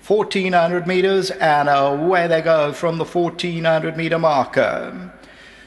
1400 meters, and away they go from the 1400 meter marker.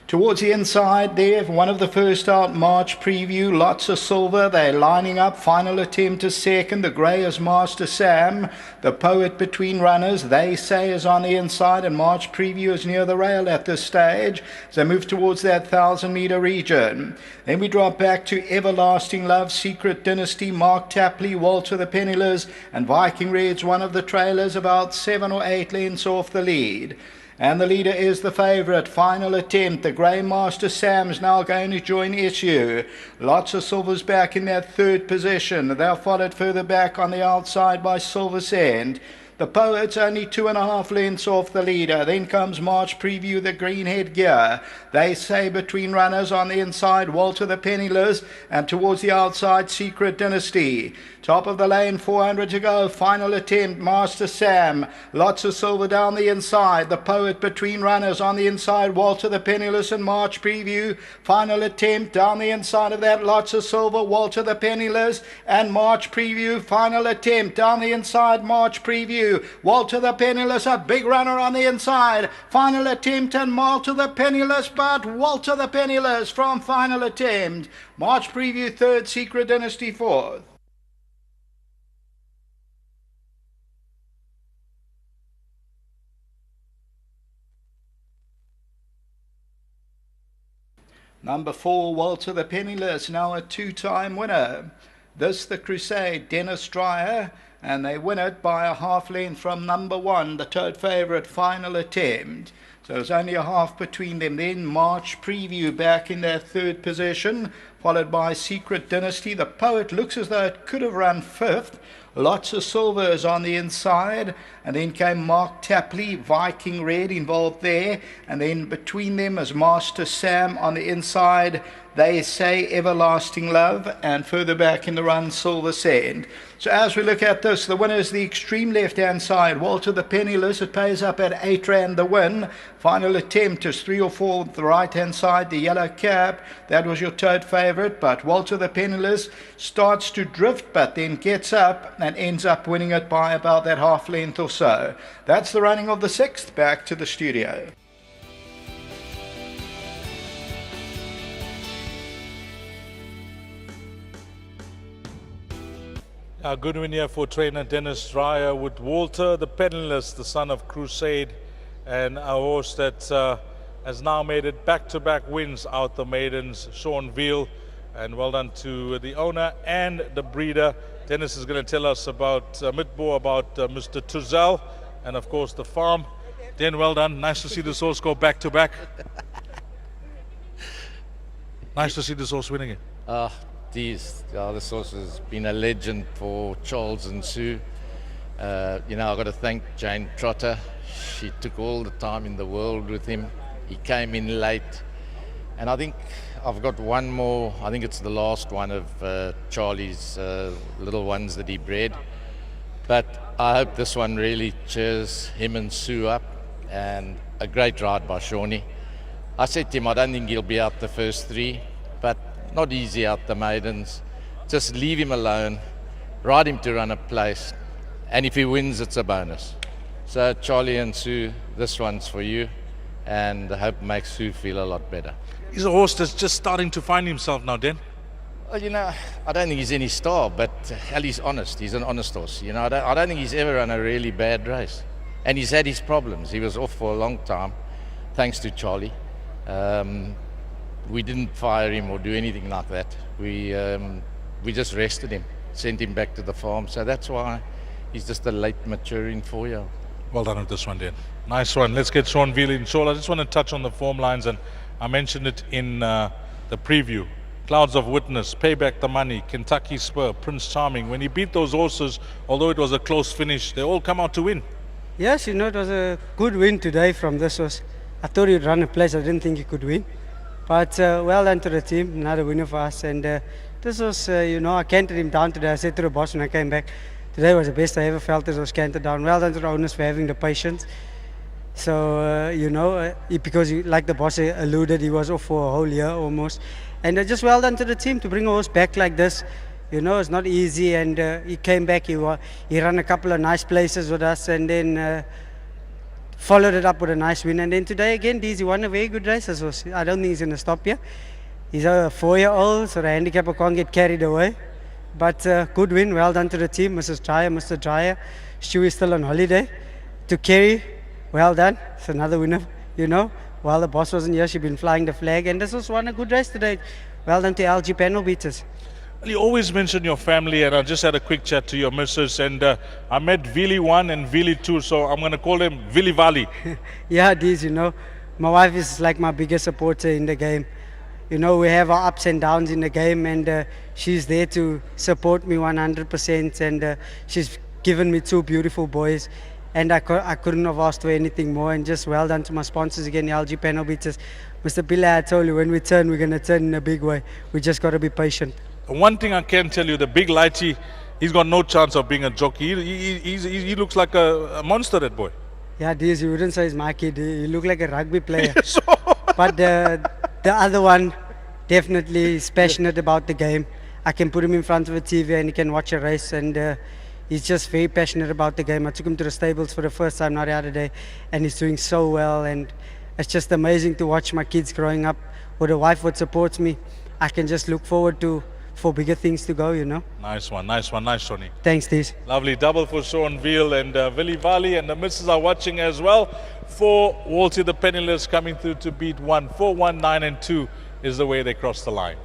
Towards the inside there, one of the first out, March Preview, lots of silver. They're lining up. Final attempt to second. The grey is Master Sam. The Poet between runners, they say, is on the inside, and March Preview is near the rail at this stage. As they move towards that 1000 meter region. Then we drop back to Everlasting Love, Secret Dynasty, Mark Tapley, Walter the Penniless, and Viking Red's one of the trailers, about 7 or 8 lengths off the lead. And the leader is the favourite. Final attempt. The grey Master Sam's now going to join issue. Lots of silvers back in that third position. They're followed further back on the outside by Silver Sand. The Poet's only 2.5 lengths off the leader. Then comes March Preview, the green headgear. They say between runners on the inside, Walter the Penniless, and towards the outside, Secret Dynasty. Top of the lane, 400 to go. Final attempt, Master Sam. Lots of silver down the inside. The Poet between runners on the inside, Walter the Penniless and March Preview. Final attempt down the inside of that, lots of silver, Walter the Penniless and March Preview. Final attempt down the inside, March Preview. Walter the Penniless, a big runner on the inside. Final attempt and Walter the Penniless, but Walter the Penniless from final attempt. March Preview third, Secret Dynasty fourth. Number 4, Walter the Penniless, now a 2-time winner. This the Crusade, Dennis Dreyer, and they win it by a half length from number 1, the tote favourite, Final Attempt. So it's only a half between them. Then March Preview back in their third position, followed by Secret Dynasty. The Poet looks as though it could have run 5th. Lots of silvers on the inside, and then came Mark Tapley, Viking Red involved there, and then between them is Master Sam on the inside. They say Everlasting Love, and further back in the run, Silver Sand. So as we look at this, the winner is the extreme left-hand side, Walter the Penniless. It pays up at 8 rand the win. Final attempt is 3 or 4 the right-hand side, the yellow cap. That was your tote favourite, but Walter the Penniless starts to drift, but then gets up and ends up winning it by about that half length or so. That's the running of the 6th. Back to the studio. A good win here for trainer Dennis Dreyer with Walter the Penniless, the son of Crusade, and a horse that has now made it back-to-back wins out the maidens, Sean Veal. And well done to the owner and the breeder. Dennis is going to tell us about a bit more about Mr. Tuzel and of course the farm. Den, well done. Nice to see this horse go back-to-back. Nice to see this horse winning it. This horse has been a legend for Charles and Sue. I've got to thank Jane Trotter. She took all the time in the world with him. He came in late. And I think I've got one more. I think it's the last one of Charlie's little ones that he bred. But I hope this one really cheers him and Sue up. And a great ride by Shawnee. I said to him, I don't think he'll be out the first 3, but not easy out the maidens. Just leave him alone, ride him to run a place, and if he wins, it's a bonus. So Charlie and Sue, this one's for you, and I hope it makes Sue feel a lot better. He's a horse that's just starting to find himself now, Den. Well, I don't think he's any star, but hell, he's honest. He's an honest horse. I don't think he's ever run a really bad race. And he's had his problems. He was off for a long time, thanks to Charlie. We didn't fire him or do anything like that. We just rested him, sent him back to the farm. So that's why he's just a late maturing 4-year-old. Well done with this one, Dan. Nice one. Let's get Sean Veal in. Sean, I just want to touch on the form lines, and I mentioned it in the preview. Clouds of Witness, Payback the Money, Kentucky Spur, Prince Charming. When he beat those horses, although it was a close finish, they all come out to win. Yes, it was a good win today from this horse. I thought he'd run a place. I didn't think he could win. But well done to the team, another winner for us. And this was, I cantered him down today. I said to the boss when I came back, today was the best I ever felt. This was cantered down. Well done to the owners for having the patience. So, because like the boss alluded, he was off for a whole year almost. And just well done to the team to bring a horse back like this. You know, it's not easy, and he came back. He ran a couple of nice places with us, and then followed it up with a nice win. And then today again, he won a very good race. So I don't think he's going to stop here. He's a 4-year-old, so the handicapper can't get carried away. But good win, well done to the team, Mrs. Dreyer, Mr. Dreyer. Stu is still on holiday. To Kerry, well done. It's another winner, you know. While the boss wasn't here, she'd been flying the flag. And this was one a good race today. Well done to LG panel beaters. You always mention your family, and I just had a quick chat to your missus, and I met Vili 1 and Vili 2, so I'm going to call them Vili Vali. Yeah, it is, you know. My wife is like my biggest supporter in the game. You know, we have our ups and downs in the game, and she's there to support me 100%, and she's given me 2 beautiful boys, and I couldn't have asked for anything more. And just well done to my sponsors again, the LG panel beaters. Mr. Pillay, I told you, when we turn, we're going to turn in a big way. We just got to be patient. One thing I can tell you, the big lighty, he's got no chance of being a jockey. He looks like a monster, that boy. Yeah, Diaz, you wouldn't say he's my kid. He looked like a rugby player. But the other one definitely is passionate about the game. I can put him in front of a TV and he can watch a race, and he's just very passionate about the game. I took him to the stables for the first time not the other day, and he's doing so well, and it's just amazing to watch my kids growing up with a wife that supports me. I can just look forward for bigger things to go, you know. Nice one, nice one, nice, Tony. Thanks, Diaz. Lovely double for Sean Veal, and Vili Vali and the missus are watching as well. For Walter the Penniless coming through to beat 1, 4, 1, 9 and 2 is the way they cross the line.